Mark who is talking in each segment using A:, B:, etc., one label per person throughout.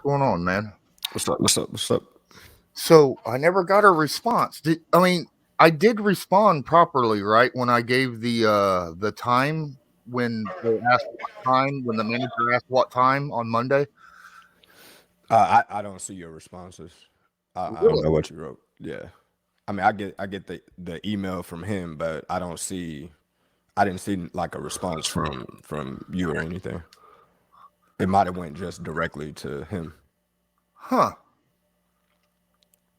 A: going on, man?
B: What's up? What's up? What's up?
A: So I never got a response. I did respond properly, right? When I gave the time when they asked what time, when the manager asked what time on Monday.
B: I don't see your responses. I don't
A: Really?
B: know what you wrote. Yeah, I mean I get the email from him, but I didn't see like a response from you or anything. It might have went just directly to him.
A: Huh.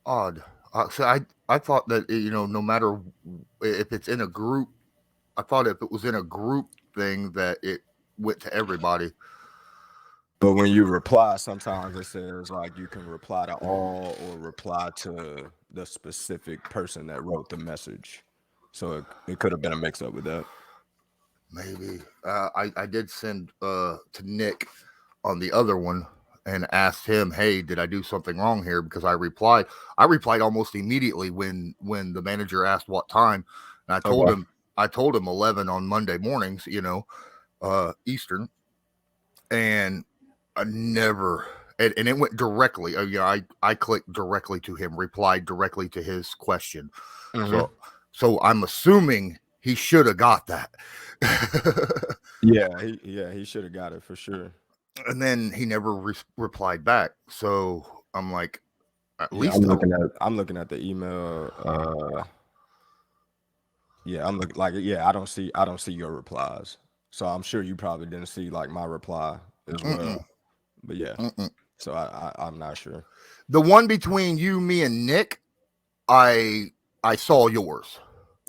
A: Odd. I thought that no matter if it's in a group, I thought if it was in a group thing that it went to everybody.
B: But when you reply, sometimes it says like you can reply to all or reply to the specific person that wrote the message. So it could have been a mix up with that.
A: Maybe I did send to Nick on the other one and asked him, "Hey, did I do something wrong here?" Because I replied almost immediately when the manager asked what time, and
B: Okay.
A: I told him 11 on Monday mornings, Eastern, and I never. And it went directly. I clicked directly to him, replied directly to his question.
B: Hmm.
A: So I'm assuming he should have got that.
B: Yeah, he should have got it for sure.
A: And then he never replied back. So I'm like, at
B: Yeah,
A: least
B: I'm looking at the email. Yeah, I'm looking like I don't see your replies. So I'm sure you probably didn't see like my reply as
A: mm-mm,
B: well. But yeah,
A: mm-mm.
B: so I'm not sure.
A: The one between you, me, and Nick, I I saw yours,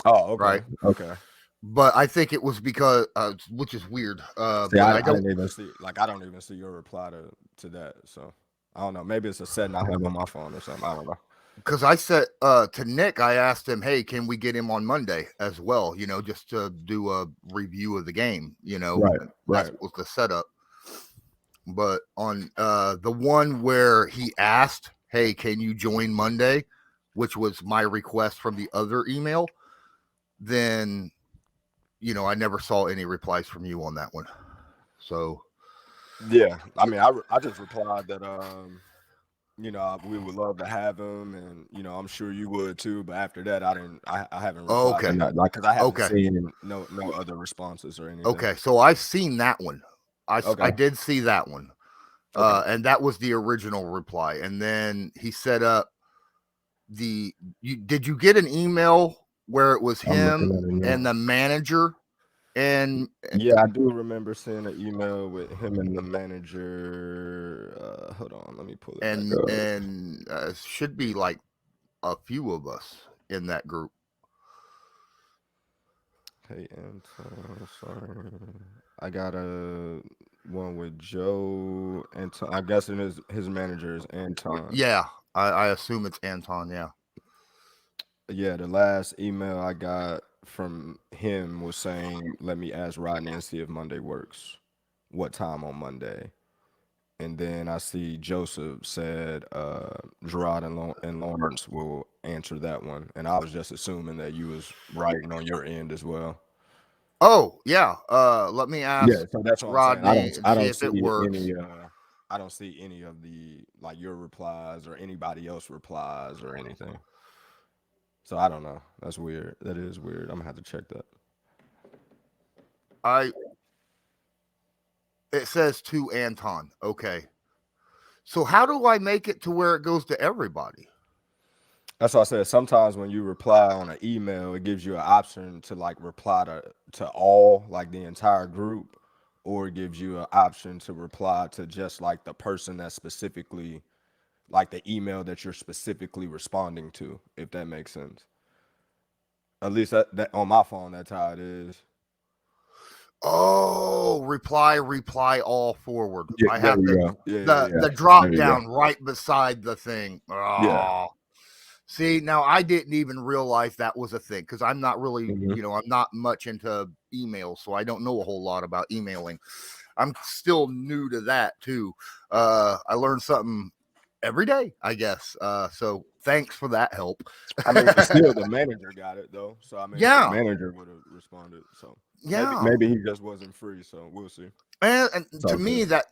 B: Oh, okay,
A: right?
B: okay.
A: But I think it was because, which is weird.
B: See,
A: But I
B: I
A: don't,
B: didn't even see I don't even see your reply to that. So I don't know. Maybe it's a setting I have on my phone or something. I don't know.
A: because I said to Nick, I asked him, "Hey, can we get him on Monday as well? Just to do a review of the game.
B: Right,
A: That's
B: right.
A: what was the setup." But on the one where he asked, "Hey, can you join Monday?" which was my request from the other email, then I never saw any replies from you on that one. So
B: Yeah, I mean, I just replied that we would love to have him, and I'm sure you would too. But after that, I haven't replied to
A: okay,
B: that, like, because I haven't
A: okay,
B: seen no other responses or anything.
A: okay. So I've seen that one. I
B: Okay.
A: did see that one,
B: Okay.
A: and that was the original reply. And then he set up the. Did you get an email where it was
B: I'm looking
A: him
B: at it
A: and
B: now.
A: the manager and
B: Yeah, I do remember seeing an email with him and the manager. Hold on, let me pull it back up.
A: should be like a few of us in that group.
B: Hey, Anton, sorry. I got a one with Joe Anton. I'm guessing his manager is Anton.
A: Yeah, I assume it's Anton. Yeah.
B: Yeah, the last email I got from him was saying, "Let me ask Rodney and see if Monday works. What time on Monday?" And then I see Joseph said, Jerraud and Lawrence will answer that one. And I was just assuming that you was writing on your end as well.
A: Oh yeah. Let me
B: Yeah,
A: ask
B: so that's what I'm saying.
A: Rodney and
B: I
A: see
B: don't
A: if it
B: see
A: works.
B: any I don't see any of the like your replies or anybody else replies or anything. So I don't know. That's weird. That is weird. I'm gonna have to check that.
A: I It says to Anton. Okay. So how do I make it to where it goes to everybody?
B: That's why I said sometimes when you reply on an email, it gives you an option to like reply to all, like the entire group, or it gives you an option to reply to just like the person that specifically, like the email that you're specifically responding to, if that makes sense. At least that on my phone, that's how it is.
A: Oh, reply all forward.
B: Yeah,
A: I
B: there
A: have
B: you
A: to
B: go. Yeah, yeah,
A: the
B: yeah.
A: the drop
B: There you go.
A: down right beside the thing.
B: Yeah.
A: Oh. See, now I didn't even realize that was a thing because I'm not really,
B: Hmm.
A: I'm not much into email, so I don't know a whole lot about emailing. I'm still new to that too. I learn something every day, I guess. So thanks for that help.
B: I mean, but still, the manager got it though. So I mean, if the
A: Yeah,
B: manager would have responded, so
A: yeah.
B: maybe he just wasn't free. So we'll see.
A: And
B: It's
A: to
B: all
A: me,
B: good.
A: that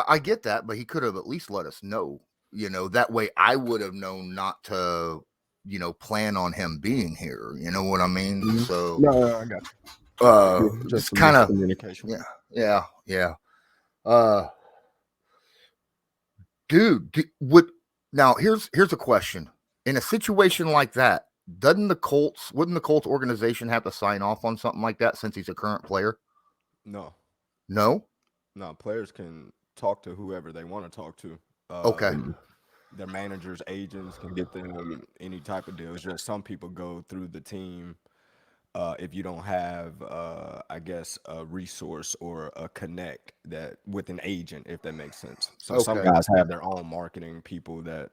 A: I get that, but he could have at least let us know. That way I would have known not to, plan on him being here. You know what I mean?
B: Mhm.
A: So,
B: No, I got you. Yeah, just
A: just
B: some
A: kind of,
B: miscommunication.
A: yeah, yeah, yeah. Uh, dude, would now here's a question. In a situation like that, wouldn't the Colts organization have to sign off on something like that since he's a current player?
B: No,
A: No.
B: no, players can talk to whoever they want to talk to.
A: Okay.
B: Their managers, agents can get them any type of deal. It's just some people go through the team if you don't have, I guess, a resource or a connect that with an agent, if that makes sense. So some
A: Okay.
B: guys have their own marketing people that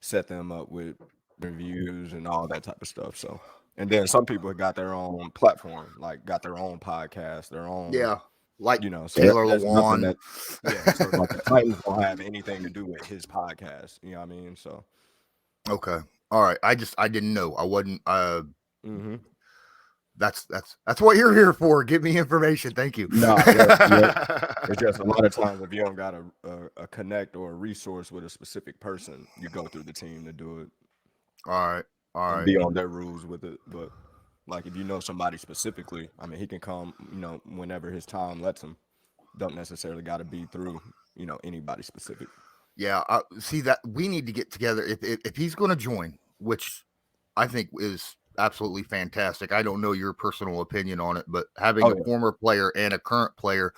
B: set them up with reviews and all that type of stuff. So, and then some people got their own platform, like got their own podcast, their own,
A: Yeah. Like
B: so
A: Taylor
B: there's nothing
A: Lewan.
B: that, yeah. So like the Titans don't have anything to do with his podcast. You know what I mean? So,
A: Okay. All right. I didn't know. I wasn't
B: mm-hmm.
A: that's what you're here for. Give me information. Thank you.
B: Nah, yep. It's just a lot of times if you don't got a connect or a resource with a specific person, you go through the team to do it
A: All right. All
B: and
A: right.
B: be on their rules with it. But like if you know somebody specifically, I mean, he can come, whenever his time lets him. Don't necessarily got to be through, anybody specific.
A: Yeah, see that we need to get together if he's going to join, which I think is absolutely fantastic. I don't know your personal opinion on it, but having
B: Oh
A: a
B: yeah,
A: former player and a current player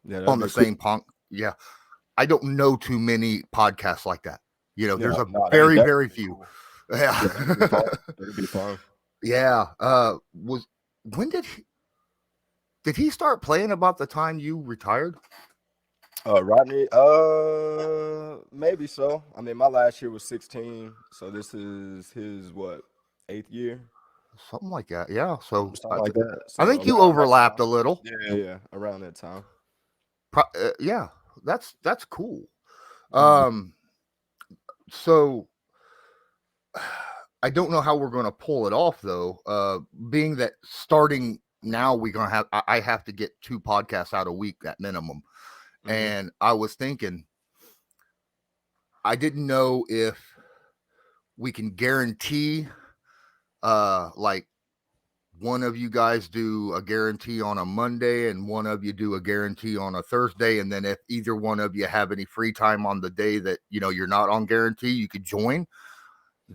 B: yeah,
A: on
B: that'd
A: the
B: be cool.
A: same punk, yeah, I don't know too many podcasts like that.
B: Yeah,
A: There's a
B: no, that'd
A: very very
B: definitely be
A: few.
B: cool.
A: Yeah,
B: Yeah, that'd be fun. That'd be fun.
A: yeah. Was when did he start playing about the time you retired?
B: Rodney, maybe so. I mean, my last year was 16, so this is his what, 8th year,
A: Something like that. Yeah. So
B: something like that.
A: I
B: So
A: think you
B: around that
A: overlapped
B: time.
A: a little.
B: Yeah, around that time.
A: Yeah, that's cool.
B: Mhm.
A: Um, so I don't know how we're going to pull it off though. Being that starting now, we're gonna have I have to get 2 podcasts out a week at minimum,
B: Mhm.
A: and I was thinking I didn't know if we can guarantee like one of you guys do a guarantee on a Monday and one of you do a guarantee on a Thursday, and then if either one of you have any free time on the day that you're not on guarantee, you could join.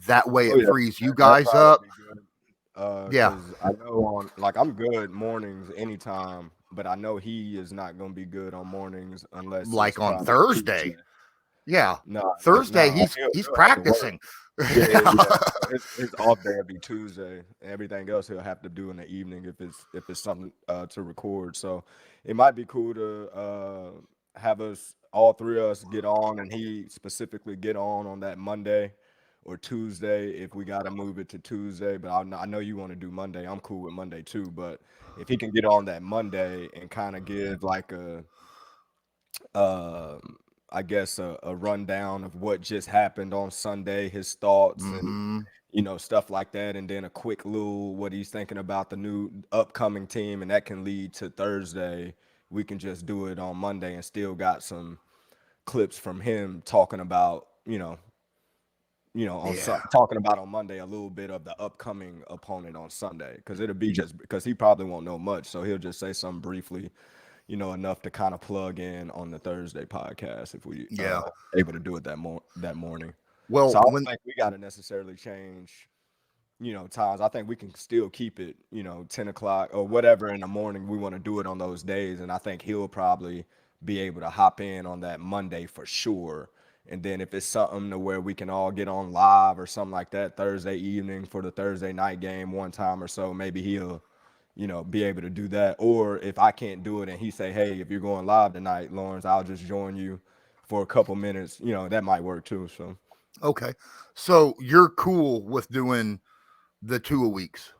A: That way,
B: Oh
A: it
B: yeah,
A: frees you
B: that
A: guys
B: probably
A: up.
B: be good.
A: Yeah,
B: Cause I know on like I'm good mornings anytime, but I know he is not gonna be good on mornings unless it's
A: like on
B: probably
A: Thursday.
B: Tuesday.
A: Yeah,
B: Nah,
A: Thursday
B: nah,
A: he's
B: he'll have to work.
A: practicing.
B: Yeah. So his off day will be Tuesday. Everything else he'll have to do in the evening if it's something to record. So it might be cool to have us all three of us get on, and he specifically get on that Monday or Tuesday if we got to move it to Tuesday. But I know you want to do Monday. I'm cool with Monday too. But if he can get on that Monday and kind of give like um, I guess a rundown of what just happened on Sunday, his thoughts and
A: Mm-hmm.
B: stuff like that, and then a quick little what he's thinking about the new upcoming team, and that can lead to Thursday. We can just do it on Monday and still got some clips from him talking about
A: Yeah.
B: talking about on Monday a little bit of the upcoming opponent on Sunday because it'll be just because he probably won't know much, so he'll just say something briefly, enough to kind of plug in on the Thursday podcast if we
A: Yeah.
B: able to do it that morning.
A: Well,
B: So I don't
A: when
B: think we got to necessarily change, times. I think we can still keep it, 10 o'clock or whatever in the morning. We want to do it on those days, and I think he'll probably be able to hop in on that Monday for sure. And then if it's something to where we can all get on live or something like that Thursday evening for the Thursday night game one time or so, maybe he'll be able to do that. Or if I can't do it and he say, hey, if you're going live tonight, Lawrence, I'll just join you for a couple minutes, that might work too. So
A: okay, so you're cool with doing the 2 a weeks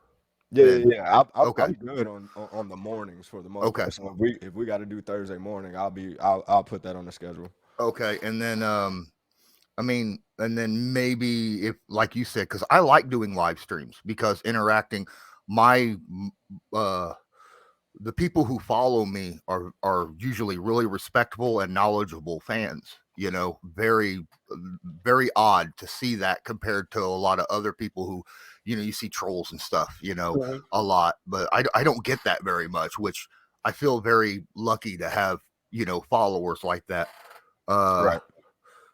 B: yeah,
A: then?
B: yeah, yeah.
A: Okay.
B: I'm good on the mornings for the most
A: Okay.
B: part. So if we got to do Thursday morning, I'll put that on the schedule.
A: Okay. And then I mean, and then maybe if, like you said, because I like doing live streams because interacting, my the people who follow me are usually really respectable and knowledgeable fans. Very very odd to see that compared to a lot of other people who, you see trolls and stuff,
B: Mhm.
A: a lot. But I don't get that very much, which I feel very lucky to have, followers like that. Uh,
B: Right.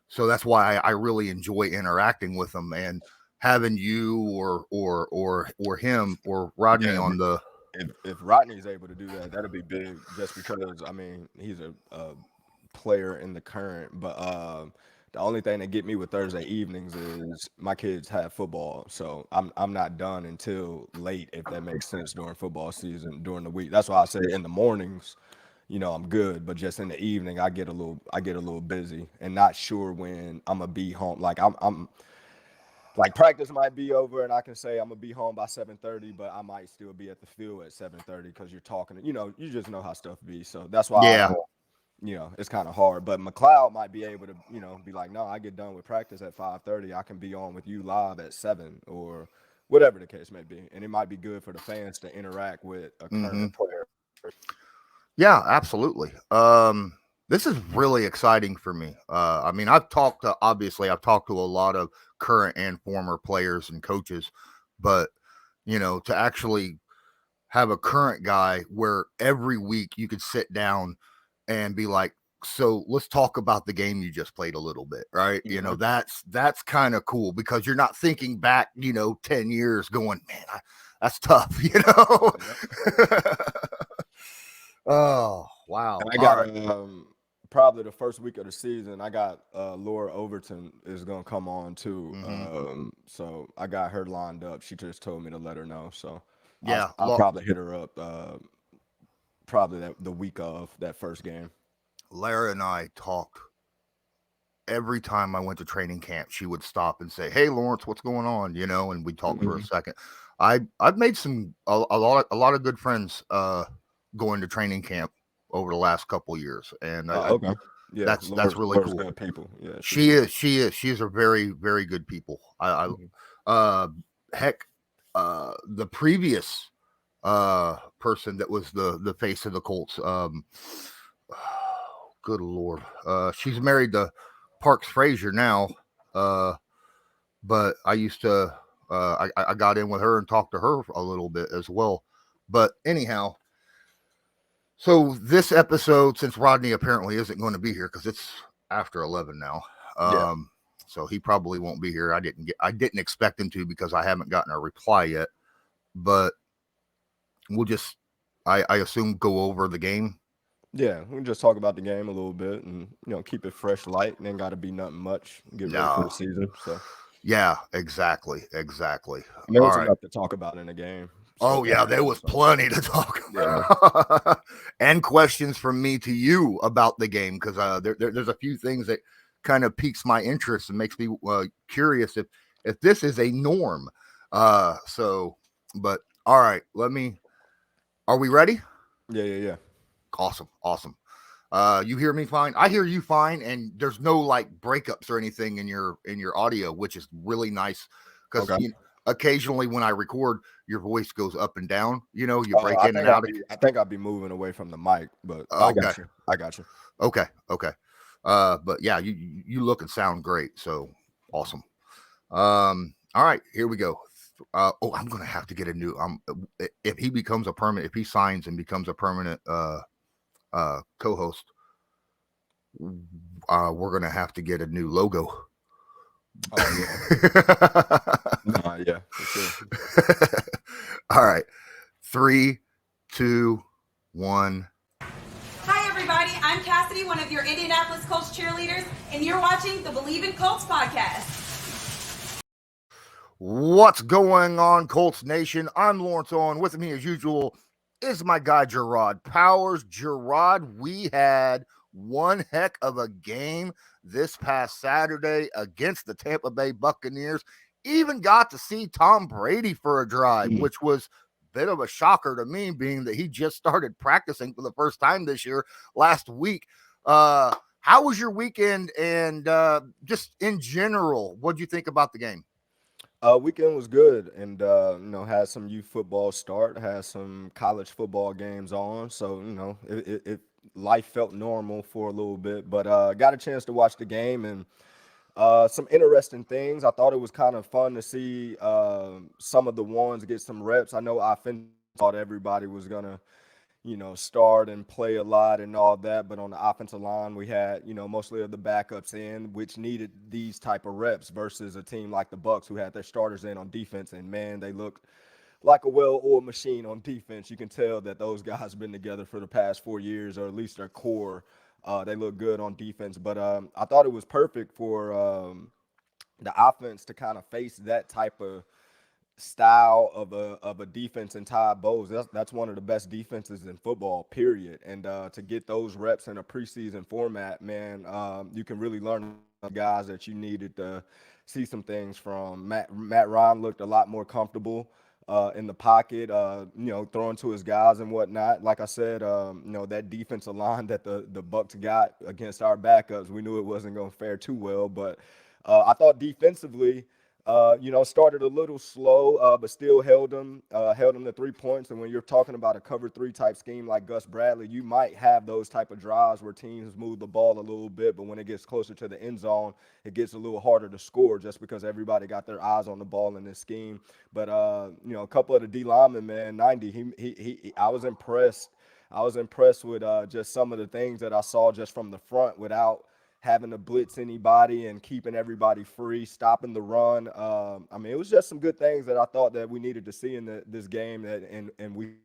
A: so that's why I really enjoy interacting with them and having you or him or Rodney
B: Yeah.
A: on the.
B: If Rodney's able to do that, that'll be big. Just because I mean he's a player in the current, but the only thing that get me with Thursday evenings is my kids have football, so I'm not done until late, if that makes sense, during football season during the week. That's why I say in the mornings, I'm good, but just in the evening I get a little busy and not sure when I'm gonna be home. Like I'm like practice might be over and I can say I'm gonna be home by 7:30, but I might still be at the field at 7:30 because you're talking. You just know how stuff be. So that's why I
A: Yeah.
B: don't. It's kind of hard. But McLeod might be able to, be like, no, I get done with practice at 5:30. I can be on with you live at 7 or whatever the case may be, and it might be good for the fans to interact with a
A: Mm-hmm.
B: current player.
A: Yeah, absolutely. This is really exciting for me. I mean, obviously I've talked to a lot of current and former players and coaches, but to actually have a current guy where every week you could sit down and be like, so let's talk about the game you just played a little bit, right?
B: Mhm.
A: That's kind of cool because you're not thinking back, 10 years going, man, that's tough, Oh, wow.
B: And I
A: All
B: got
A: right.
B: probably the first week of the season. I got Laura Overton is gonna come on too.
A: Mm-hmm.
B: So I got her lined up. She just told me to let her know. So I'll,
A: Yeah.
B: I'll probably hit her up probably the week of that first game.
A: Lara and I talked every time I went to training camp. She would stop and say, "Hey, Lawrence, what's going on?" And we talked for a
B: Mhm.
A: second. I've made a lot of good friends going to training camp over the last couple of years, and
B: Okay. Yeah,
A: that's really
B: Laura's
A: cool.
B: good people. Yeah, she's
A: She
B: good.
A: is she's a very very good people.
B: Mhm.
A: Uh heck, the previous person that was the face of the Colts. Good lord. She's married to Parks Frazier now. Uh, but I used to. I got in with her and talked to her a little bit as well. But anyhow, so this episode, since Rodney apparently isn't going to be here because it's after 11 now,
B: Yeah.
A: so he probably won't be here. I didn't expect him to because I haven't gotten a reply yet. But we'll just, I assume, go over the game.
B: Yeah, we can just talk about the game a little bit and keep it fresh, light, and then got to be nothing much. Get ready for
A: No.
B: the season. So
A: Yeah, exactly.
B: and there
A: All
B: was
A: right.
B: enough to talk about in the game so
A: Oh yeah,
B: far.
A: there was
B: So
A: plenty to talk
B: yeah.
A: about, and questions from me to you about the game because there's a few things that kind of piques my interest and makes me curious if this is a norm. So, but all right, Are we ready?
B: Yeah.
A: Awesome. You hear me fine? I hear you fine, and there's no like breakups or anything in your audio, which is really nice because
B: Okay.
A: occasionally when I record, your voice goes up and down. You break
B: I
A: in and
B: think
A: out.
B: I'll be moving away from the mic, but I
A: Okay,
B: got you. I got you.
A: okay. But yeah, you look and sound great, so awesome. All right, here we go. I'm gonna have to get a new. If he becomes a permanent, if he signs and becomes a permanent co-host, we're gonna have to get a new logo.
B: Oh yeah. Yeah, for sure.
A: All right. 3, 2, 1.
C: Hi, everybody. I'm Cassidy, one of your Indianapolis Colts cheerleaders, and you're watching the Bleav in Colts podcast.
A: What's going on, Colts Nation? I'm Lawrence Owen. With me, as usual, is my guy, Jerraud Powers. Jerraud, we had one heck of a game this past Saturday against the Tampa Bay Buccaneers. Even got to see Tom Brady for a drive, which was a bit of a shocker to me, being that he just started practicing for the first time this year last week. How was your weekend, and just in general, what do you think about the game?
B: Weekend was good, and had some youth football start, had some college football games on, so it life felt normal for a little bit, but got a chance to watch the game and some interesting things. I thought it was kind of fun to see some of the ones get some reps. I know I thought everybody was gonna start and play a lot and all that. But on the offensive line, we had, mostly of the backups in, which needed these type of reps versus a team like the Bucs who had their starters in on defense. And man, they looked like a well-oiled machine on defense. You can tell that those guys been together for the past 4 years, or at least their core. They look good on defense. But I thought it was perfect for the offense to kind of face that type of style of a defense in Todd Bowles. That's one of the best defenses in football, period. And to get those reps in a preseason format, man, you can really learn guys that you needed to see some things from. Matt Ryan looked a lot more comfortable in the pocket, throwing to his guys and whatnot. Like I said, that defensive line that the Bucs got against our backups, we knew it wasn't going to fare too well. But I thought defensively, started a little slow, but still held them to 3 points. And when you're talking about a cover three type scheme like Gus Bradley, you might have those type of drives where teams move the ball a little bit, but when it gets closer to the end zone, it gets a little harder to score just because everybody got their eyes on the ball in this scheme. But a couple of the D linemen, man, 90, I was impressed. I was impressed with just some of the things that I saw just from the front without having to blitz anybody and keeping everybody free, stopping the run. It was just some good things that I thought that we needed to see in this game, and we.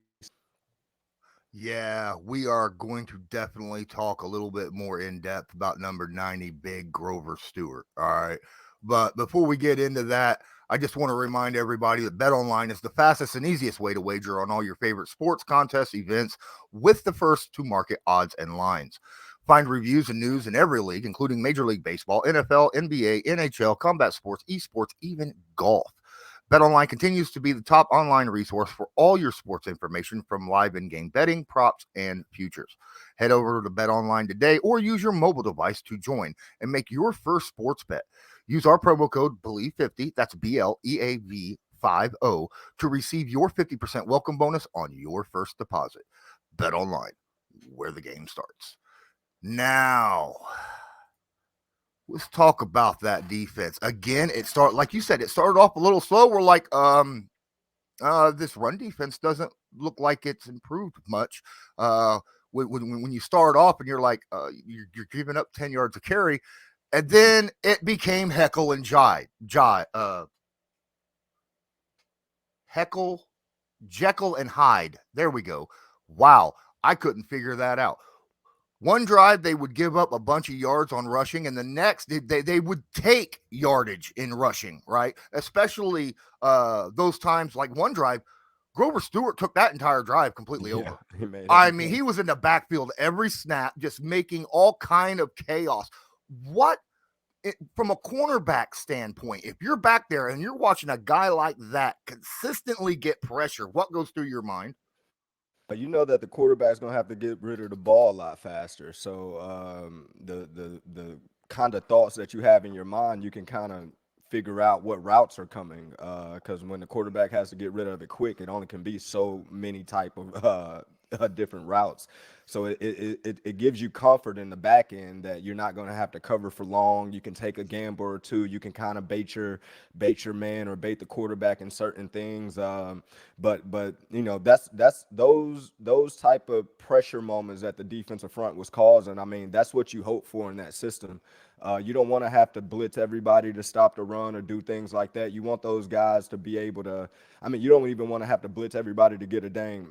A: Yeah, we are going to definitely talk a little bit more in depth about number 90, Big Grover Stewart. All right. But before we get into that, I just want to remind everybody that BetOnline is the fastest and easiest way to wager on all your favorite sports contests, events, with the first to market odds and lines. Find reviews and news in every league, including Major League Baseball, NFL, NBA, NHL, combat sports, esports, even golf. BetOnline continues to be the top online resource for all your sports information, from live in-game betting, props, and futures. Head over to BetOnline today or use your mobile device to join and make your first sports bet. Use our promo code Bleav50, that's BLEAV50, to receive your 50% welcome bonus on your first deposit. BetOnline, where the game starts. Now, let's talk about that defense. Again, like you said, it started off a little slow. We're like, this run defense doesn't look like it's improved much. When you start off and you're like, you're giving up 10 yards of carry, and then it became Heckle and Heckle, Jekyll and Hyde. There we go. Wow, I couldn't figure that out. One drive, they would give up a bunch of yards on rushing, and the next, they would take yardage in rushing, right? Especially those times, like one drive, Grover Stewart took that entire drive completely over. He was in the backfield every snap, just making all kind of chaos. From a cornerback standpoint, if you're back there and you're watching a guy like that consistently get pressure, what goes through your mind?
B: But you know that the quarterback's gonna have to get rid of the ball a lot faster. So the kind of thoughts that you have in your mind, you can kind of figure out what routes are coming. Because when the quarterback has to get rid of it quick, it only can be so many type of different routes. So it gives you comfort in the back end that you're not going to have to cover for long. You can take a gamble or two. You can kind of bait your man or bait the quarterback in certain things. But that's those type of pressure moments that the defensive front was causing. I mean, that's what you hope for in that system. You don't want to have to blitz everybody to stop the run or do things like that. You want those guys to be able to. I mean, you don't even want to have to blitz everybody to get a dang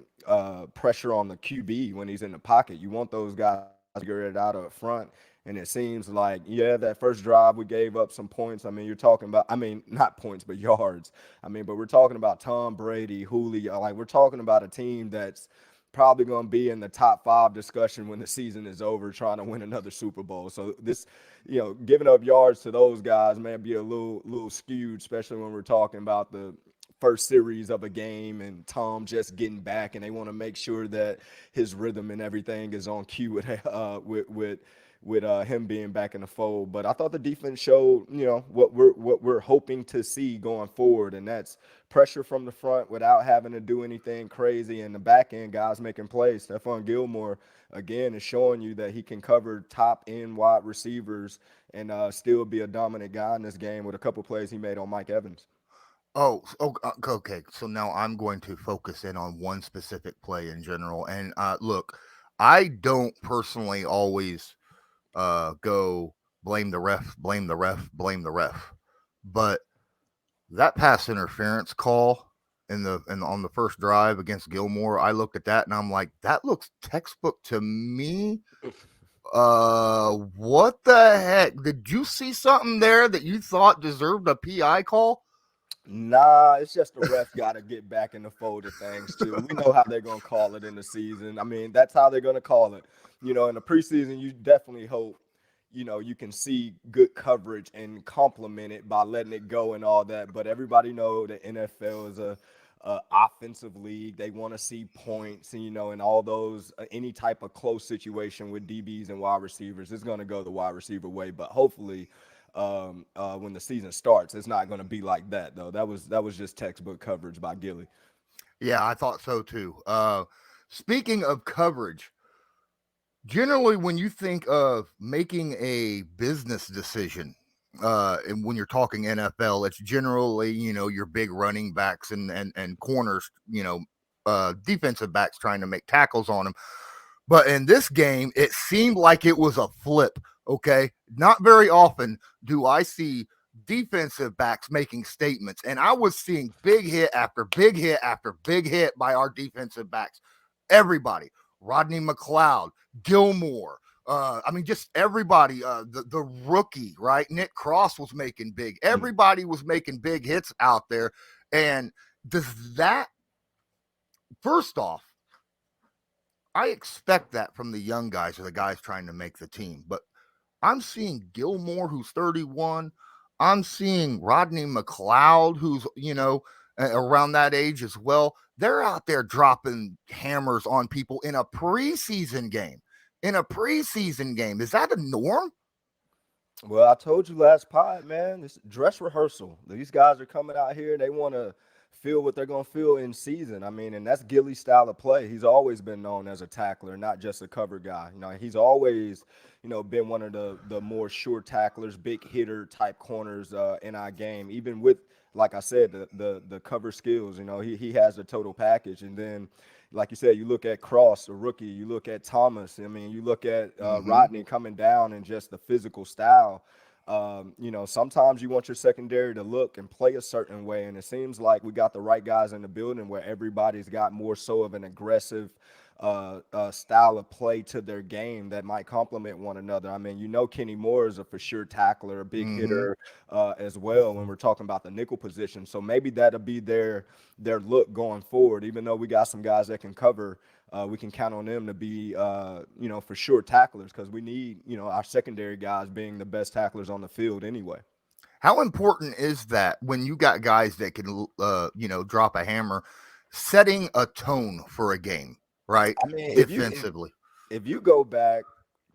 B: pressure on the QB when he's in the pocket. You want those guys to figure it out up front. And it seems like, that first drive we gave up some points. I mean, you're talking about, not points, but yards. But we're talking about Tom Brady, Julio. Like, we're talking about a team that's probably going to be in the top 5 discussion when the season is over, trying to win another Super Bowl. So this, giving up yards to those guys may be a little skewed, especially when we're talking about the first series of a game and Tom just getting back, and they want to make sure that his rhythm and everything is on cue with with him being back in the fold. But I thought the defense showed, what we're hoping to see going forward, and that's pressure from the front without having to do anything crazy, and the back end guys making plays. Stephon Gilmore again is showing you that he can cover top end wide receivers and still be a dominant guy in this game with a couple plays he made on Mike Evans.
A: Okay. So now I'm going to focus in on one specific play in general. And look, I don't personally always go blame the ref, blame the ref, blame the ref. But that pass interference call on the first drive against Gilmore, I looked at that and I'm like, that looks textbook to me. What the heck? Did you see something there that you thought deserved a PI call?
B: Nah, it's just the refs got to get back in the fold of things too. We know how they're going to call it in the season. I mean, that's how they're going to call it. In the preseason, you definitely hope, you can see good coverage and complement it by letting it go and all that. But everybody know the NFL is a offensive league. They want to see points, and all those any type of close situation with DBs and wide receivers is going to go the wide receiver way. But hopefully, when the season starts, it's not going to be like that though. That was just textbook coverage by Gilly.
A: Yeah, I thought so too. Speaking of coverage, generally when you think of making a business decision, and when you're talking NFL, it's generally, your big running backs and corners, defensive backs trying to make tackles on them. But in this game, it seemed like it was a flip. Okay. Not very often do I see defensive backs making statements. And I was seeing big hit after big hit after big hit by our defensive backs. Everybody, Rodney McLeod, Gilmore. Just everybody. The rookie, right? Nick Cross was making big. Everybody was making big hits out there. And does that, first off, I expect that from the young guys or the guys trying to make the team. But I'm seeing Gilmore, who's 31. I'm seeing Rodney McLeod, who's, around that age as well. They're out there dropping hammers on people in a preseason game. In a preseason game. Is that a norm?
B: Well, I told you last pod, man, this dress rehearsal. These guys are coming out here. They want to feel what they're going to feel in season. I mean, and that's Gilly's style of play. He's always been known as a tackler, not just a cover guy. He's always, been one of the more sure tacklers, big hitter type corners in our game. Even with, like I said, the cover skills. He has the total package. And then, like you said, you look at Cross, a rookie. You look at Thomas. I mean, you look at Rodney coming down and just the physical style. Sometimes you want your secondary to look and play a certain way, and it seems like we got the right guys in the building where everybody's got more so of an aggressive style of play to their game that might complement one another. I mean, Kenny Moore is a for sure tackler, a big hitter as well when we're talking about the nickel position. So maybe that'll be their look going forward. Even though we got some guys that can cover, we can count on them to be, for sure tacklers, because we need, our secondary guys being the best tacklers on the field anyway.
A: How important is that when you got guys that can, drop a hammer, setting a tone for a game, right?
B: I mean,
A: Defensively.
B: if you go back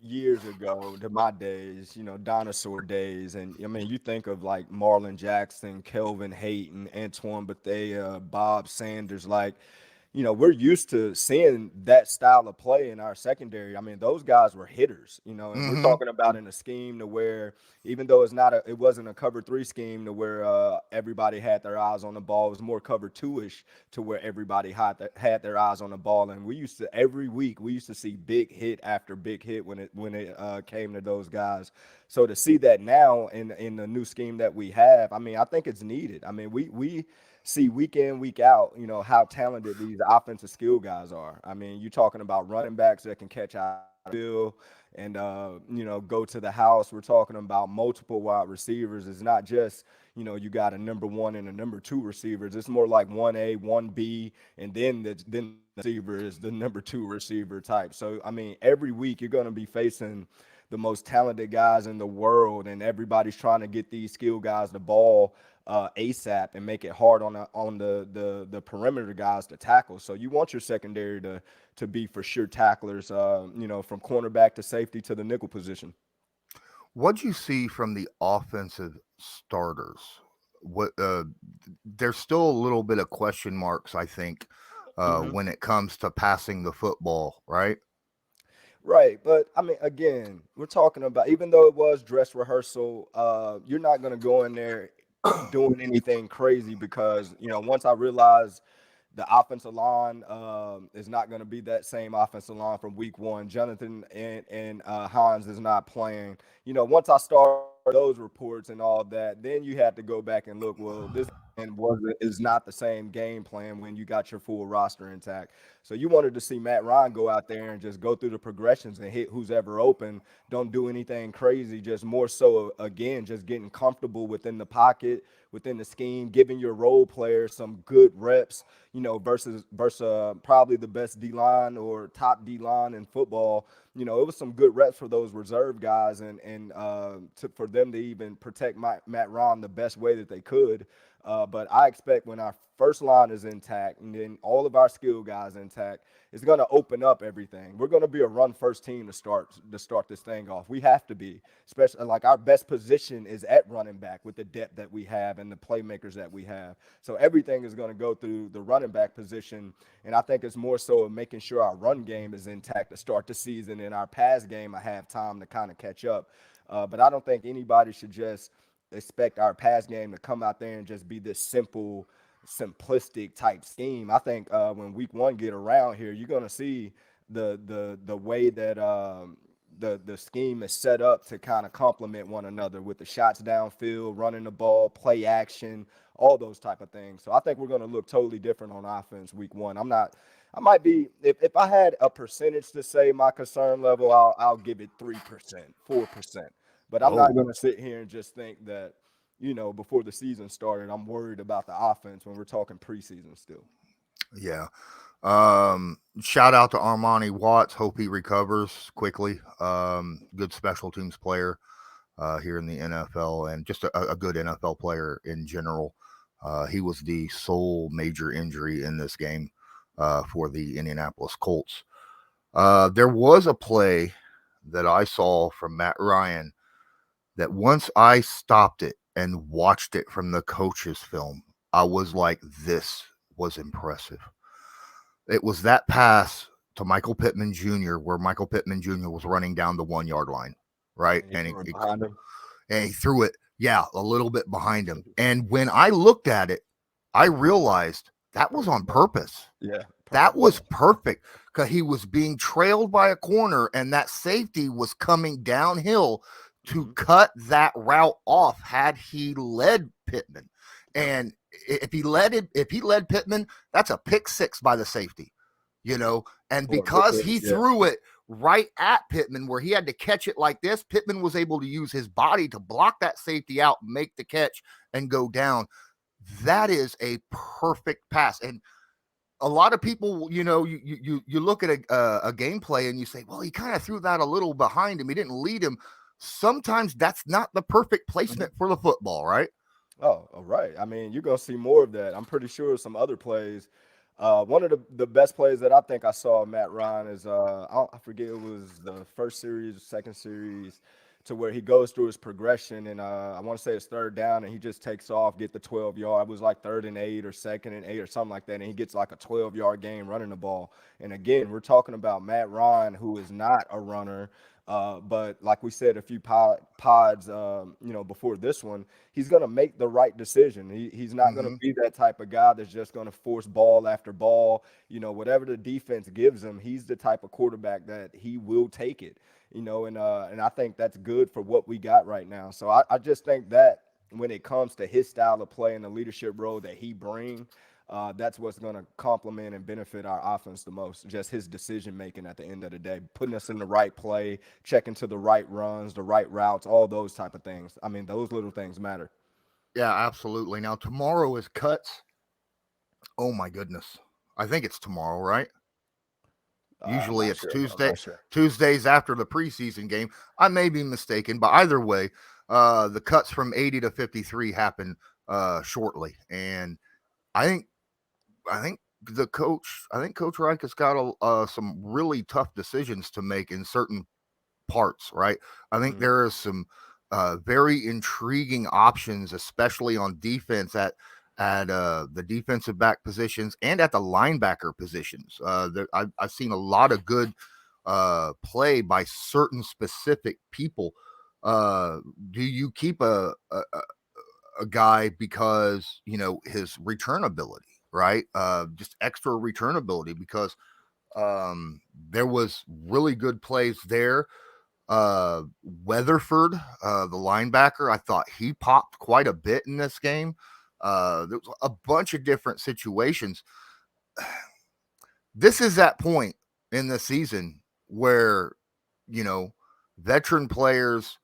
B: years ago to my days, dinosaur days, and I mean, you think of like Marlon Jackson, Kelvin Hayton, Antoine Bethea, Bob Sanders, like, we're used to seeing that style of play in our secondary. I mean, those guys were hitters, and we're talking about in a scheme to where, even though it wasn't a cover 3 scheme to where everybody had their eyes on the ball. It was more cover 2-ish to where everybody had their eyes on the ball. And every week we used to see big hit after big hit when it came to those guys. So to see that now in the new scheme that we have, I mean, I think it's needed. I mean, we see week in, week out, how talented these offensive skill guys are. I mean, you're talking about running backs that can catch out field and go to the house. We're talking about multiple wide receivers. It's not just, you got a number 1 and a number 2 receivers. It's more like 1A, 1B, and then the receiver is the number 2 receiver type. So I mean, every week you're going to be facing the most talented guys in the world, and everybody's trying to get these skill guys the ball ASAP and make it hard on the perimeter guys to tackle. So you want your secondary to be for sure tacklers, from cornerback to safety to the nickel position.
A: What'd you see from the offensive starters? What There's still a little bit of question marks, I think,
B: Hmm.
A: when it comes to passing the football, right?
B: Right, but I mean, again, we're talking about, even though it was dress rehearsal, you're not going to go in there doing anything crazy, because once I realized the offensive line is not going to be that same offensive line from week one. Jonathan and Hines is not playing. Once I start those reports and all that, then you had to go back and look. Well, this and was is not the same game plan when you got your full roster intact. So you wanted to see Matt Ryan go out there and just go through the progressions and hit who's ever open. Don't do anything crazy. Just more so, again, just getting comfortable within the pocket, within the scheme, giving your role players some good reps, versus probably the best D line or top D line in football. It was some good reps for those reserve guys, for them to even protect Matt Ryan the best way that they could. But I expect when our first line is intact and then all of our skill guys intact, it's going to open up everything. We're going to be a run first team to start this thing off. We have to be, especially like our best position is at running back with the depth that we have and the playmakers that we have. So everything is going to go through the running back position, and I think it's more so of making sure our run game is intact to start the season, and our pass game I have time to kind of catch up. But I don't think anybody should just expect our pass game to come out there and just be this simplistic type scheme. I think when week one get around here, you're gonna see the way that the scheme is set up to kind of complement one another with the shots downfield, running the ball, play action, all those type of things. So I think we're gonna look totally different on offense week one. I might be, if I had a percentage to say my concern level, I'll give it 3%, 4%. But I'm not
A: Oh,
B: going to sit here and just think that, before the season started, I'm worried about the offense when we're talking preseason still.
A: yeah. Shout out to Armani Watts. Hope he recovers quickly. Good special teams player here in the NFL, and just a good NFL player in general. He was the sole major injury in this game for the Indianapolis Colts. There was a play that I saw from Matt Ryan that once I stopped it and watched it from the coach's film, I was like, this was impressive. It was that pass to Michael Pittman Jr., where Michael Pittman Jr. was running down the 1 yard line, right?
B: And he threw it behind him.
A: And he threw it, yeah, a little bit behind him. And when I looked at it, I realized that was on purpose.
B: Yeah.
A: That was perfect because he was being trailed by a corner, and that safety was coming downhill to cut that route off had he led Pittman. And if he led Pittman, that's a pick six by the safety, and because he threw it right at Pittman where he had to catch it like this, Pittman was able to use his body to block that safety out, make the catch, and go down. That is a perfect pass. And a lot of people, you look at a gameplay and you say, well, he kind of threw that a little behind him. He didn't lead him. Sometimes that's not the perfect placement for the football, right?
B: Oh, all right. I mean, you're gonna see more of that. I'm pretty sure some other plays. One of the best plays that I think I saw Matt Ryan is I forget, it was the first series, second series, to where he goes through his progression, and I want to say it's third down, and he just takes off, get the 12 yard. It was like 3rd and 8 or 2nd and 8 or something like that, and he gets like a 12-yard gain running the ball. And again, we're talking about Matt Ryan, who is not a runner. But like we said a few pods, before this one, he's going to make the right decision. He's not going to be that type of guy that's just going to force ball after ball. Whatever the defense gives him, he's the type of quarterback that he will take it. And I think that's good for what we got right now. So I just think that when it comes to his style of play and the leadership role that he brings, that's what's going to complement and benefit our offense the most. Just his decision making at the end of the day, putting us in the right play, checking to the right runs, the right routes, all those type of things. I mean, those little things matter.
A: Yeah, absolutely. Now tomorrow is cuts. Oh my goodness, I think it's tomorrow, right?
B: I'm
A: Usually
B: not
A: it's
B: sure. I'm not sure.
A: Tuesdays after the preseason game. I may be mistaken, but either way, the cuts from 80 to 53 happen shortly, and I think I think Coach Reich has got some really tough decisions to make in certain parts. Right, I think
B: Mhm.
A: there is some very intriguing options, especially on defense at the defensive back positions and at the linebacker positions. I've seen a lot of good play by certain specific people. Uh, do you keep a guy because his return ability, right? Just extra return ability because there was really good plays there. Weatherford, the linebacker, I thought he popped quite a bit in this game. There was a bunch of different situations. This is that point in the season where you know veteran players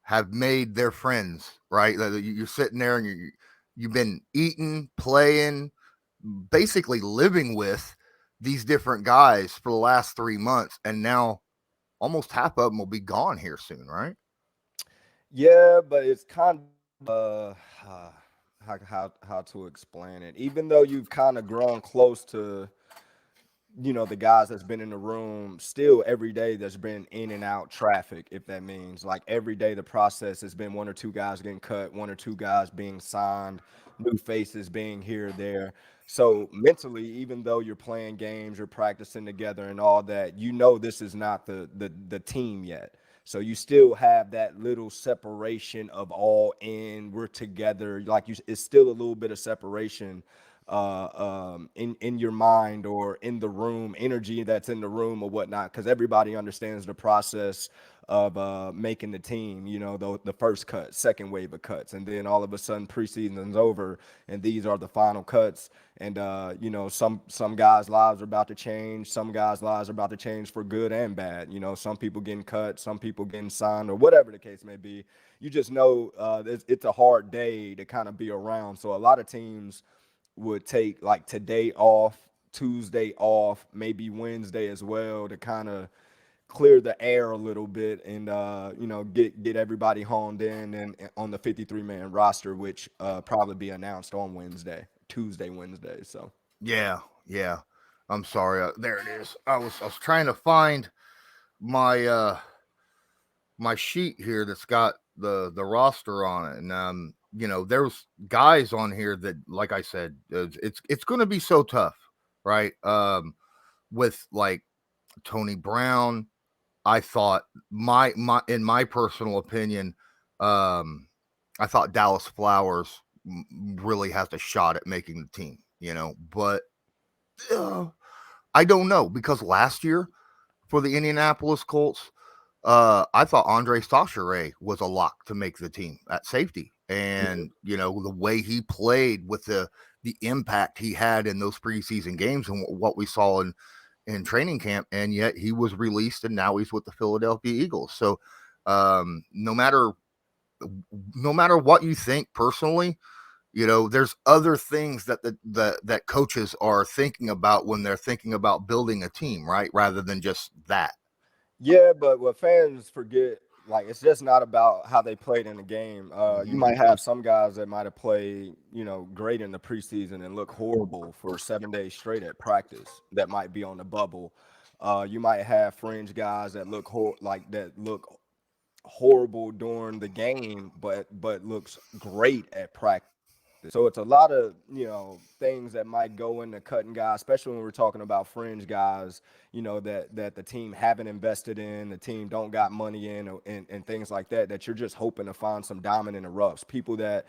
A: have made their friends, right? You're sitting there and you've been eating, playing, basically living with these different guys for the last 3 months, and now almost half of them will be gone here soon, right?
B: Yeah, but it's kind of how to explain it. Even though you've kind of grown close to the guys that's been in the room, still every day there's been in and out traffic, if that means like every day the process has been one or two guys getting cut, one or two guys being signed, new faces being here or there. So mentally, even though you're playing games, you're practicing together and all that, this is not the team yet. So you still have that little separation of all in, we're together. Like it's still a little bit of separation in your mind or in the room, energy that's in the room or whatnot, because everybody understands the process of making the team. The first cut, second wave of cuts, and then all of a sudden preseason's over, and these are the final cuts. And some guys' lives are about to change. Some guys' lives are about to change for good and bad. Some people getting cut, some people getting signed, or whatever the case may be. You just know it's a hard day to kind of be around. So a lot of teams would take like today off, Tuesday off, maybe Wednesday as well, to kind of clear the air a little bit and get everybody honed in and on the 53-man roster, which probably be announced on Wednesday. So
A: Yeah, yeah. I'm sorry. There it is. I was trying to find my my sheet here that's got the roster on it, and there's guys on here that, like I said, it's going to be so tough, right? With like Tony Brown, I thought my in my personal opinion, um, I thought Dallas Flowers really has a shot at making the team, but uh, I don't know because last year for the Indianapolis Colts, I thought Andre Stachare was a lock to make the team at safety, and the way he played with the impact he had in those preseason games and what we saw in training camp, and yet he was released and now he's with the Philadelphia Eagles. So no matter what you think personally, there's other things that coaches are thinking about when they're thinking about building a team, right? Rather than just that.
B: yeah, but what fans forget, like it's just not about how they played in the game. You might have some guys that might have played, great in the preseason and look horrible for 7 days straight at practice. That might be on the bubble. You might have fringe guys that look horrible during the game, but looks great at practice. So it's a lot of things that might go into cutting guys, especially when we're talking about fringe guys, that the team haven't invested in, the team don't got money in, and things like that. That you're just hoping to find some diamond in the roughs, people that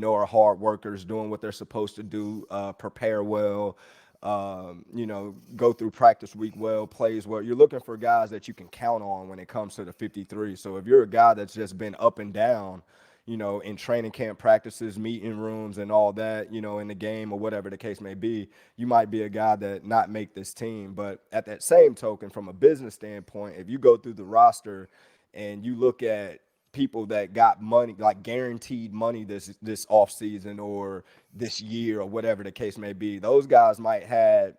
B: are hard workers, doing what they're supposed to do, prepare well, go through practice week well, plays well. You're looking for guys that you can count on when it comes to the 53. So if you're a guy that's just been up and down, in training camp practices, meeting rooms, and all that, in the game or whatever the case may be, you might be a guy that not make this team. But at that same token, from a business standpoint, if you go through the roster and you look at people that got money, like guaranteed money this off season or this year or whatever the case may be, those guys might have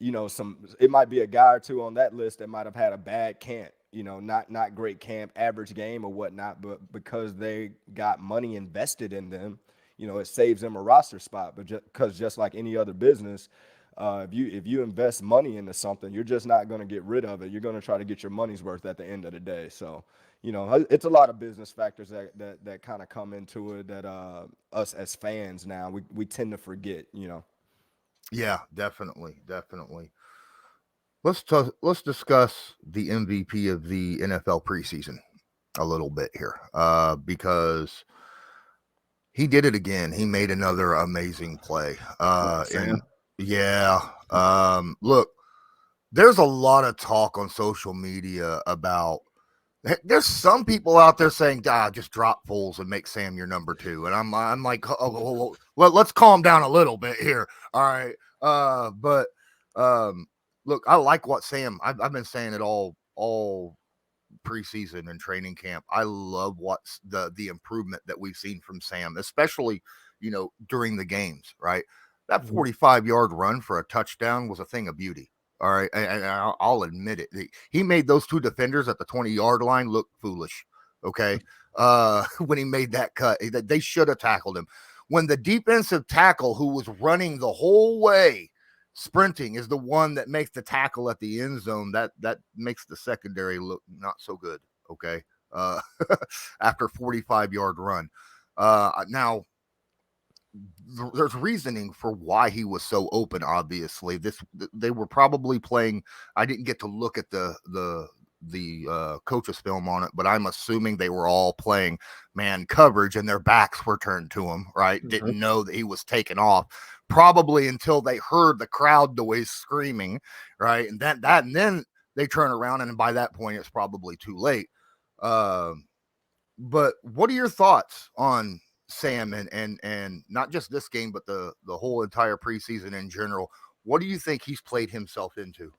B: it might be a guy or two on that list that might have had a bad camp, not great camp, average game or whatnot, but because they got money invested in them, it saves them a roster spot. But just like any other business, if you invest money into something, you're just not going to get rid of it. You're going to try to get your money's worth at the end of the day. So, it's a lot of business factors that kind of come into it that us as fans now we tend to forget.
A: Yeah, definitely. Let's discuss the MVP of the NFL preseason a little bit here, because he did it again. He made another amazing play. And yeah, look, there's a lot of talk on social media about. There's some people out there saying, just drop Foles and make Sam your number 2," and I'm like, well, let's calm down a little bit here, all right? But look, I like what Sam. I've been saying it all preseason and training camp. I love what's the improvement that we've seen from Sam, especially during the games. Right, that 45-yard run for a touchdown was a thing of beauty. All right, and I'll admit it. He made those 2 defenders at the 20-yard line look foolish. Okay, when he made that cut, they should have tackled him. When the defensive tackle who was running the whole way sprinting is the one that makes the tackle at the end zone, that makes the secondary look not so good. Okay, after 45-yard run. Now there's reasoning for why he was so open. Obviously, they were probably playing. I didn't get to look at the coach's film on it, but I'm assuming they were all playing man coverage and their backs were turned to him, right? Didn't know that he was taken off, probably until they heard the crowd noise screaming, right? And and then they turn around, and by that point it's probably too late. But what are your thoughts on Sam and not just this game, but the whole entire preseason in general? What do you think he's played himself into?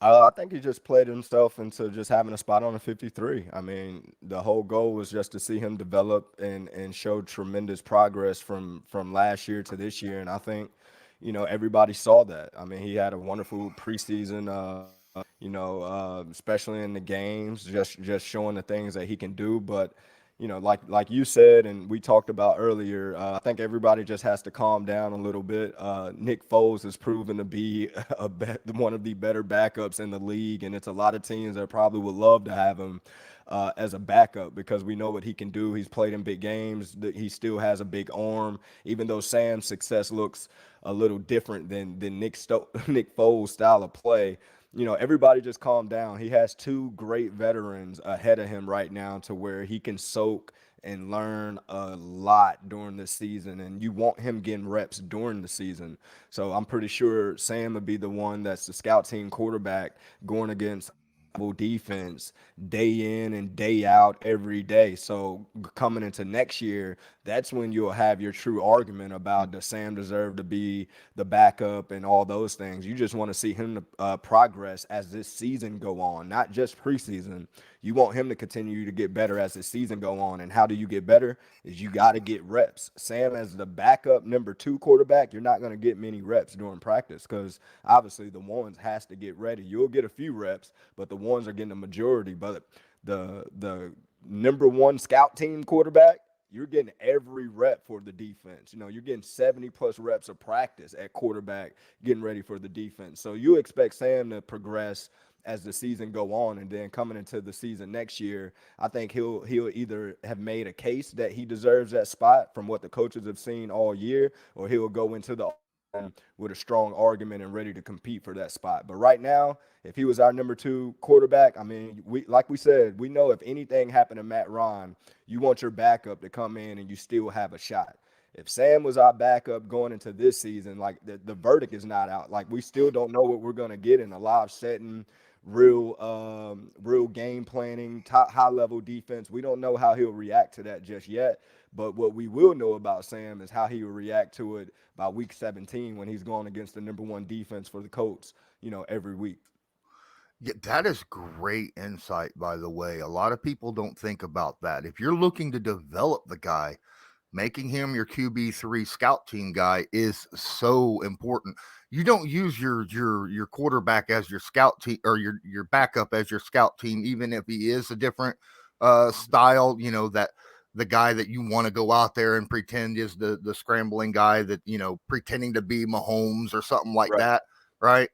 B: I think he just played himself into just having a spot on a 53. I mean, the whole goal was just to see him develop and show tremendous progress from last year to this year. And I think, everybody saw that. I mean, he had a wonderful preseason, especially in the games, just showing the things that he can do. But like you said, and we talked about earlier, I think everybody just has to calm down a little bit. Nick Foles has proven to be one of the better backups in the league, and it's a lot of teams that probably would love to have him as a backup because we know what he can do. He's played in big games. He still has a big arm, even though Sam's success looks a little different than Nick Foles' style of play. Everybody just calm down. He has 2 great veterans ahead of him right now to where he can soak and learn a lot during the season, and you want him getting reps during the season. So I'm pretty sure Sam would be the one that's the scout team quarterback going against defense day in and day out every day. So coming into next year, that's when you'll have your true argument about does Sam deserve to be the backup and all those things. You just want to see him progress as this season go on, not just preseason. You want him to continue to get better as the season go on. And how do you get better? Is you got to get reps. Sam as the backup number 2 quarterback, you're not going to get many reps during practice because obviously the ones has to get ready. You'll get a few reps, but the ones are getting the majority. But the number 1 scout team quarterback, you're getting every rep for the defense. You're getting 70 plus reps of practice at quarterback getting ready for the defense. So you expect Sam to progress as the season go on, and then coming into the season next year, I think he'll either have made a case that he deserves that spot from what the coaches have seen all year, or he'll go into the with a strong argument and ready to compete for that spot. But right now, if he was our number 2 quarterback, I mean, like we said, we know if anything happened to Matt Ryan, you want your backup to come in and you still have a shot. If Sam was our backup going into this season, like the verdict is not out. Like we still don't know what we're going to get in a live setting, real game planning, top high level defense. We don't know how he'll react to that just yet. But what we will know about Sam is how he will react to it by week 17 when he's going against the number 1 defense for the Colts, every week.
A: Yeah, that is great insight, by the way. A lot of people don't think about that. If you're looking to develop the guy, making him your QB3 scout team guy is so important. You don't use your quarterback as your scout team or your backup as your scout team, even if he is a different style. You know that the guy that you want to go out there and pretend is the scrambling guy that pretending to be Mahomes or something like
B: Right.
A: that, right?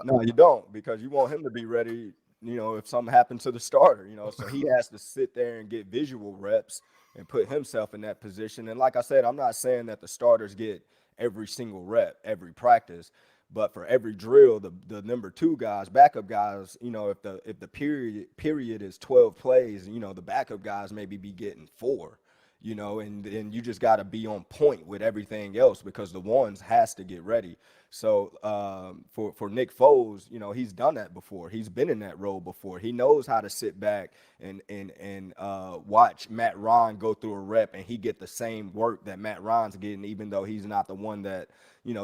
B: No, you don't, because you want him to be ready, if something happened to the starter, so he has to sit there and get visual reps and put himself in that position. And like I said, I'm not saying that the starters get every single rep, every practice, but for every drill, the number two guys, backup guys, if the period is 12 plays, the backup guys maybe be getting 4. And you just got to be on point with everything else, because the ones has to get ready. So for Nick Foles, he's done that before. He's been in that role before. He knows how to sit back and watch Matt Ryan go through a rep, and he get the same work that Matt Ryan's getting, even though he's not the one that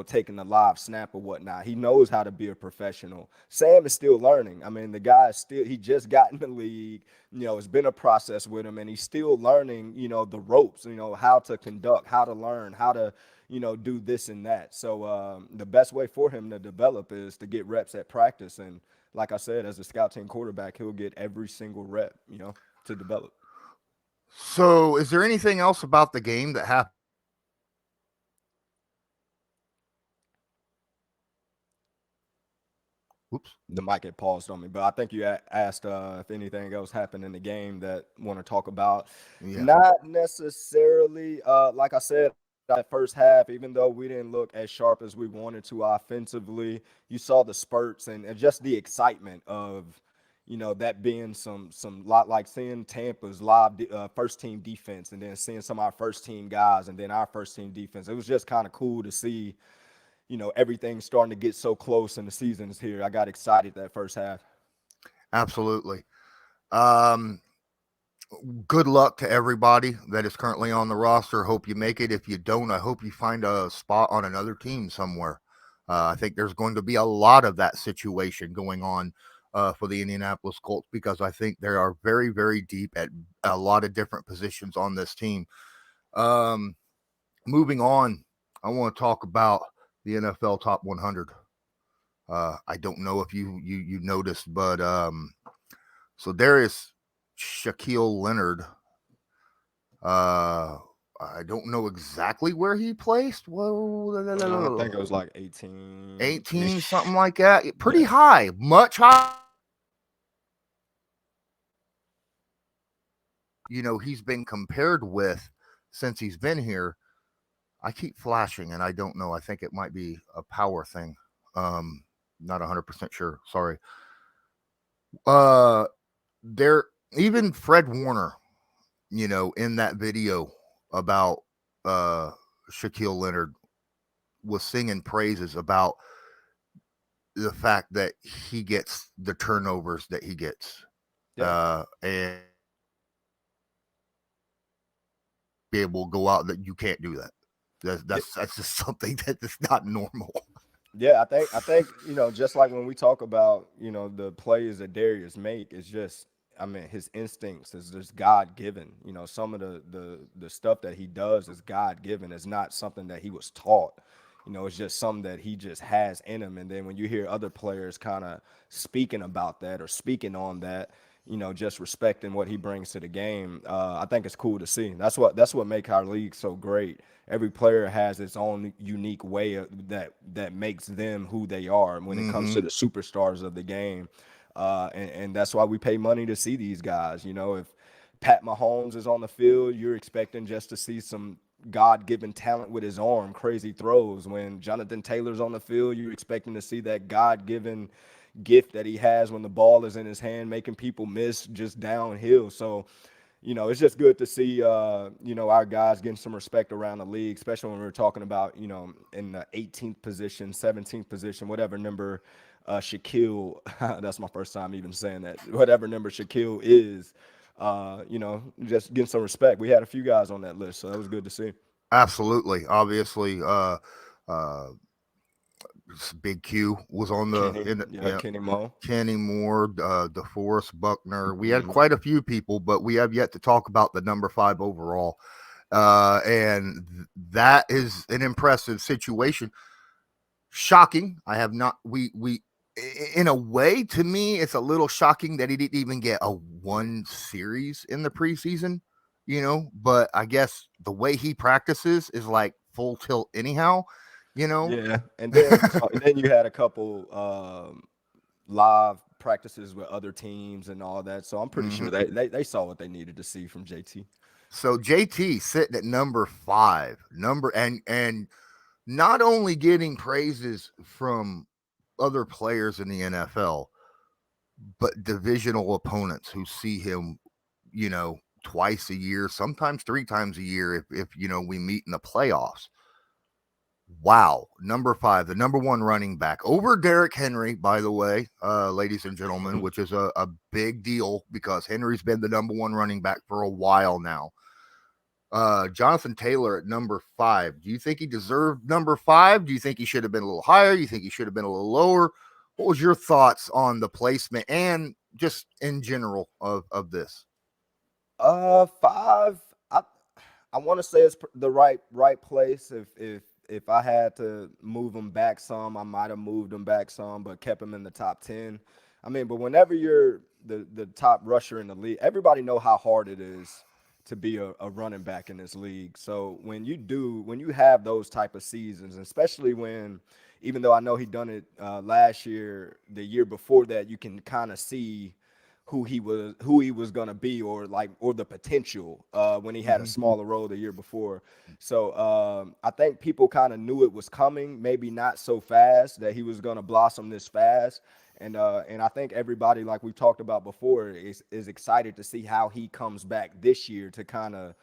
B: taking the live snap or whatnot. He knows how to be a professional. Sam is still learning. I mean, the guy is still, he just got in the league. It's been a process with him, and he's still learning, the ropes, how to conduct, how to learn, how to, do this and that. So the best way for him to develop is to get reps at practice. And like I said, as a scout team quarterback, he'll get every single rep, to develop.
A: So, is there anything else about the game that happened? Oops.
B: The mic had paused on me, but I think you asked if anything else happened in the game that want to talk about.
A: Yeah.
B: Not necessarily. Like I said, that first half, even though we didn't look as sharp as we wanted to offensively, you saw the spurts and just the excitement of, that being some lot like seeing Tampa's live first team defense, and then seeing some of our first team guys, and then our first team defense. It was just kind of cool to see, everything's starting to get so close and the season is here. I got excited that first half.
A: Absolutely. Good luck to everybody that is currently on the roster. Hope you make it. If you don't, I hope you find a spot on another team somewhere. I think there's going to be a lot of that situation going on for the Indianapolis Colts, because I think they are very, very deep at a lot of different positions on this team. Moving on, I want to talk about the NFL Top 100. I don't know if you noticed, but so there is Shaquille Leonard. I don't know exactly where he placed. Well,
B: I think it was like
A: 18, something like that. Pretty high, much high. He's been compared with since he's been here. I keep flashing, and I don't know. I think it might be a power thing. Not 100% sure. Sorry. There, even Fred Warner, in that video about Shaquille Leonard, was singing praises about the fact that he gets the turnovers that he gets.
B: Yeah.
A: And be able to go out that you can't do that. That's just something that is not normal.
B: Yeah, I think just like when we talk about the plays that Darius make, it's just, I mean, his instincts is just God given. Some of the stuff that he does is God given. It's not something that he was taught. It's just something that he just has in him. And then when you hear other players kind of speaking about that or speaking on that, just respecting what he brings to the game, I think it's cool to see. That's what makes our league so great. Every player has its own unique way that makes them who they are when it comes to the superstars of the game. And that's why we pay money to see these guys. If Pat Mahomes is on the field, you're expecting just to see some God-given talent with his arm, crazy throws. When Jonathan Taylor's on the field, you're expecting to see that God-given gift that he has when the ball is in his hand, making people miss just downhill. So, it's just good to see, our guys getting some respect around the league, especially when we're talking about, in the 18th position, 17th position, whatever number Shaquille, that's my first time even saying that, whatever number Shaquille is, just getting some respect. We had a few guys on that list, so that was good to see.
A: Absolutely. Obviously, Big Q was on
B: Kenny
A: Moore, DeForest Buckner. We had quite a few people, but we have yet to talk about the number 5 overall. That is an impressive situation. Shocking. I have not. In a way, to me, it's a little shocking that he didn't even get a one series in the preseason. But I guess the way he practices is like full tilt anyhow. You know.
B: Yeah, and then you had a couple live practices with other teams and all that. So I'm pretty
A: Mhm.
B: sure they saw what they needed to see from JT.
A: So JT sitting at number 5, and not only getting praises from other players in the NFL, but divisional opponents who see him, twice a year, sometimes 3 times a year if we meet in the playoffs. Wow, number 5, the number 1 running back over Derrick Henry, by the way, ladies and gentlemen, which is a big deal because Henry's been the number 1 running back for a while now. Jonathan Taylor at number 5. Do you think he deserved number 5? Do you think he should have been a little higher? You think he should have been a little lower? What was your thoughts on the placement and just in general of this?
B: 5. I want to say it's the right place. If I had to move him back some, I might have moved him back some, but kept him in the top 10. I mean, but whenever you're the top rusher in the league, everybody know how hard it is to be a running back in this league. So when you have those type of seasons, especially when, even though I know he done it last year, the year before that, you can kind of see who he was gonna be, or the potential when he had a
A: Mhm.
B: smaller role the year before. So I think people kind of knew it was coming, maybe not so fast that he was gonna blossom this fast. And I think everybody, like we talked about before, is excited to see how he comes back this year to kind of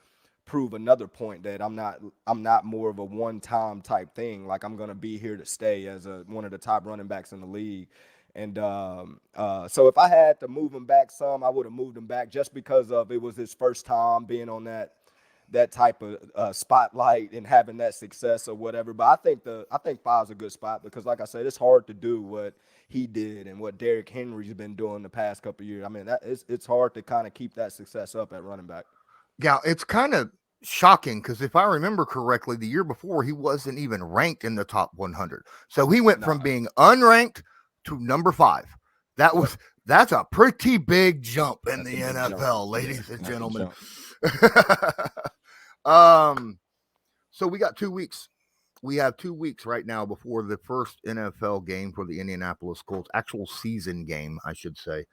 B: prove another point that I'm not more of a one-time type thing. Like, I'm gonna be here to stay as one of the top running backs in the league. And so if I had to move him back some, I would have moved him back just because of it was his first time being on that type of spotlight and having that success or whatever. But I think five's a good spot because, like I said, it's hard to do what he did and what Derrick Henry's been doing the past couple of years. I mean, it's hard to kind of keep that success up at running back.
A: Yeah, it's kind of shocking because if I remember correctly, the year before he wasn't even ranked in the top 100. So he went
B: Nah,
A: from being unranked to number 5. That
B: yep,
A: was that's a pretty big jump in
B: that's
A: the
B: a big jump.
A: NFL,
B: Yeah,
A: ladies and
B: that's a
A: gentlemen.
B: jump.
A: um, so we got 2 weeks. We have 2 weeks right now before the first NFL game for the Indianapolis Colts, actual season game, I should say.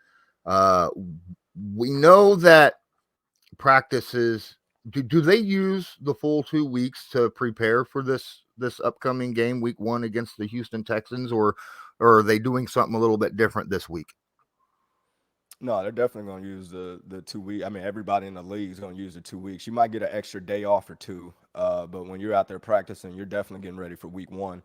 A: Uh, we know that practices do they use the full 2 weeks to prepare for this upcoming game, week 1 against the Houston Texans, or are they doing something a little bit different this week?
B: No, they're definitely going to use the 2 week. I mean, everybody in the league is going to use the 2 weeks. You might get an extra day off or two, but when you're out there practicing, you're definitely getting ready for week 1.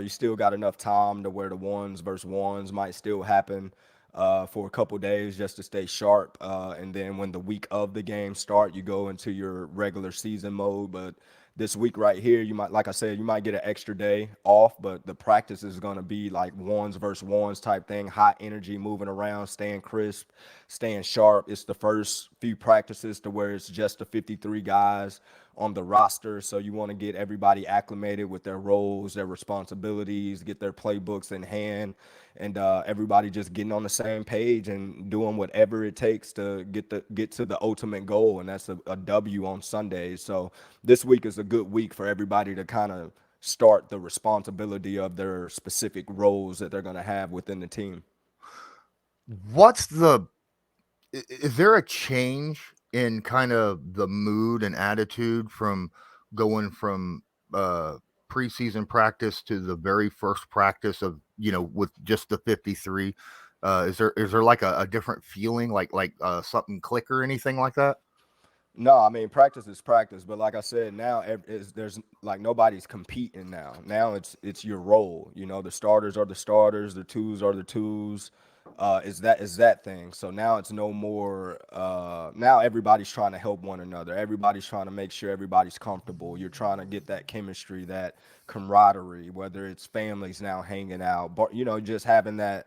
B: You still got enough time to where the ones versus ones might still happen for a couple days just to stay sharp. And then when the week of the game start, you go into your regular season mode. But this week right here, you might, like I said, you might get an extra day off, but the practice is going to be like ones versus ones type thing, high energy, moving around, staying crisp, staying sharp. It's the first few practices to where it's just the 53 guys on the roster. So you want to get everybody acclimated with their roles, their responsibilities, get their playbooks in hand, and everybody just getting on the same page and doing whatever it takes to get to the ultimate goal, and that's a W on Sundays. So this week is a good week for everybody to kind of start the responsibility of their specific roles that they're going to have within the team.
A: What's the is there a change in kind of the mood and attitude from going from uh preseason practice to the very first practice of with just the 53? Is there like a different feeling, like something click or anything like that?
B: No, I mean, practice is practice, but like I said, now there's like nobody's competing now. Now it's your role. The starters are the starters, the twos are the twos. Is that thing. So now it's no more. Now everybody's trying to help one another. Everybody's trying to make sure everybody's comfortable. You're trying to get that chemistry, that camaraderie. Whether it's families now hanging out, but just having that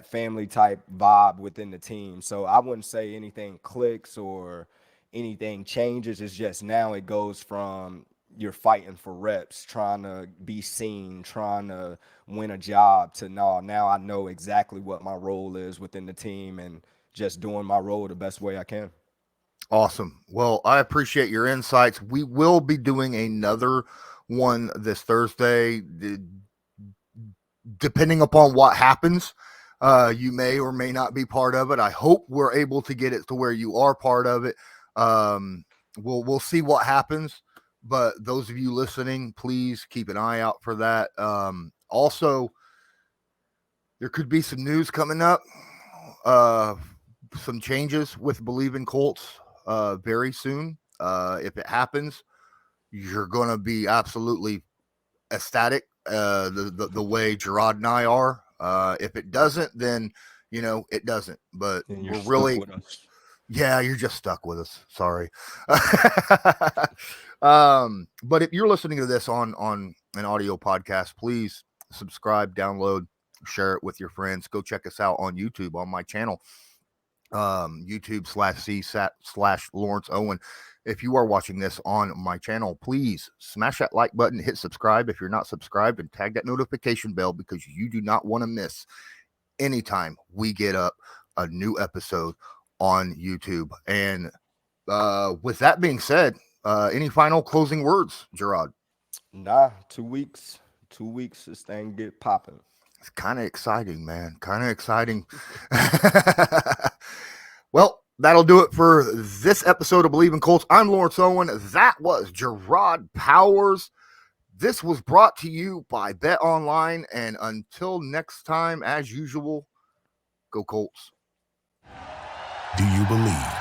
B: family type vibe within the team. So I wouldn't say anything clicks or anything changes. It's just now it goes from you're fighting for reps, trying to be seen, trying to win a job, to now I know exactly what my role is within the team and just doing my role the best way I can.
A: Awesome. Well, I appreciate your insights. We will be doing another one this Thursday. Depending upon what happens, you may or may not be part of it. I hope we're able to get it to where you are part of it. We'll see what happens. But those of you listening, please keep an eye out for that. Also, there could be some news coming up. Some changes with Bleav in Colts very soon. If it happens, you're going to be absolutely ecstatic the way Jerraud and I are. If it doesn't, then, it doesn't. But we're really, yeah, you're just stuck with us. Sorry. But if you're listening to this on an audio podcast, please subscribe, download, share it with your friends. Go check us out on YouTube on my channel. YouTube/C/Lawrence Owen. If you are watching this on my channel, please smash that like button, hit subscribe if you're not subscribed, and tag that notification bell, because you do not want to miss anytime we get up a new episode on YouTube. And with that being said, any final closing words, Jerraud?
B: Nah, 2 weeks. 2 weeks, this thing get popping.
A: It's kind of exciting, man. Kind of exciting. Well, that'll do it for this episode of Bleav in Colts. I'm Lawrence Owen. That was Jerraud Powers. This was brought to you by Bet Online. And until next time, as usual, go Colts.
D: Do you believe?